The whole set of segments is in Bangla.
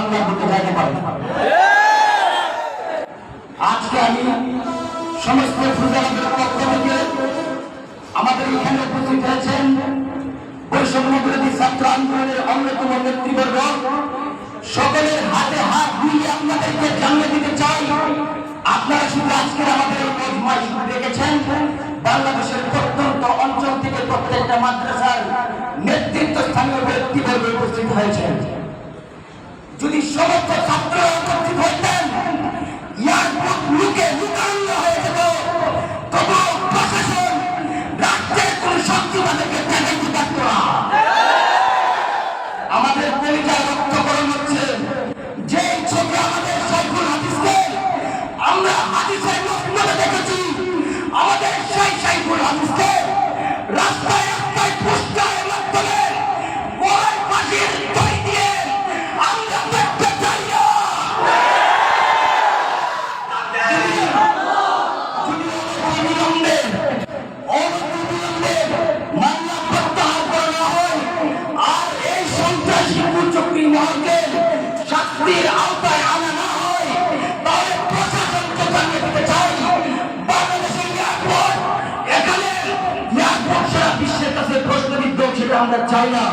আল্লাহ দিতে যাইতে পারে। আজকে আমি সমস্ত ফুজারদের পক্ষ থেকে আমাদের এখানে উপস্থিত হয়েছেন বৈষম্য বিরোধী ছাত্র আন্দোলনের অন্যতম নেতৃবর্গ, সকলের হাতে হাত দিয়ে আপনাদেরকে জানিয়ে দিতে চাই, আপনারা শুধু আজকের আমাদের এই মজমায় শুধু দেখেছেন বাংলাদেশের প্রত্যন্ত অঞ্চল থেকে প্রত্যেকটা মাদ্রাসার নেতৃত্ব স্থানীয় ব্যক্তিবর্গ উপস্থিত হয়েছেন। যদি সমস্ত ছাত্র উপস্থিত হইতেন এয়ারপোর্ট লুকে লুকানো হয়ে যেত, তবু প্রশাসন রাজ্যের কোন শক্তি তাদেরকে দেখাইতে পারত না। আমাদের পরিচয় রক্তকরণ হচ্ছে যে ছবি আমাদের সাইফুল হাদিসকে আমরা হাদিসের মসনদে দেখেছি, আমাদের সেই সাইফুল হাদিসকে রাস্তায় রাস্তায় পোস্টারের মাধ্যমে বড় ফাঁসির দড়ি দিয়ে আমরা দেখতে চাই না। অবিলম্বে মামলা প্রত্যাহার করা হয় আর এই সন্ত্রাসী কুচক্রী মহলকে শাস্তির আওতায় আনা না হয়, তাহলে প্রশাসনকে জানিয়ে দিতে চাই বাংলাদেশের এয়ারপোর্ট, এখানে এয়ারপোর্ট সারা বিশ্বের কাছে প্রশ্নবিদ্ধ, সেটা আমরা চাই না।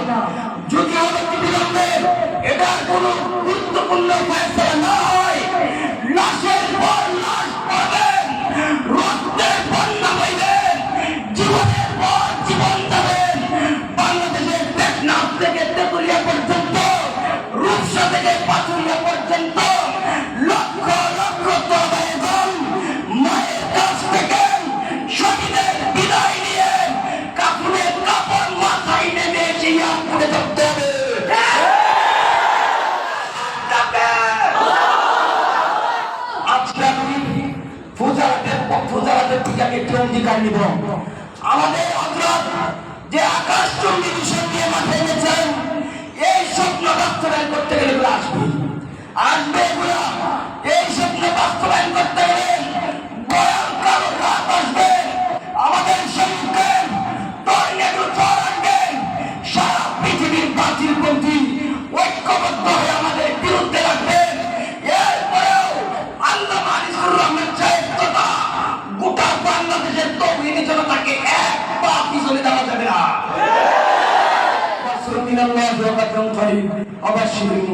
যদি অবিলম্বে এটার কোনো গুরুত্বপূর্ণ ফয়সালা না হয়, লাশের পর লাশ পাবেন, রক্তের বন্যা বইবেন, জীবনের পর জীবন যাবেন। বাংলাদেশের টেকনাফ থেকে তেতুলিয়া পর্যন্ত, রূপসা থেকে পাথুরিয়া পর্যন্ত লক্ষ লক্ষ তরবারিগণ মায়ের কাছ থেকে শহীদের বিদায় নিয়ে কাপড়ের কাপড় মাথায় নেমে এসে এয়ারপোর্টে ধরতে হবে। আজকে আমি ফুজারাদের দিকে একটি অঙ্গীকার নিব। আমাদের হযরত যে আকাশচুম্বী বিষয় নিয়ে মাথায় এনেছেন, এই স্বপ্ন বাস্তবায়ন করতে গেলে এগুলো আসবে এগুলো। এই স্বপ্ন বাস্তবায়ন করতে গেলে ভয়ঙ্কর রাত আসবে, আমাদের সম্মুখে টর্নেডো ঝড় আসবে। সারা পৃথিবীর বাতিলপন্থী ঐক্যবদ্ধ হয়ে আমাদের বিরুদ্ধে রাখবেন। এরপরেও আল্লামা আনিসুর রহমান সাহেব তথা গোটা বাংলাদেশের তৌহিদি জনতাকে এক পা পিছনে দেওয়া যাবে না। অবশ্যই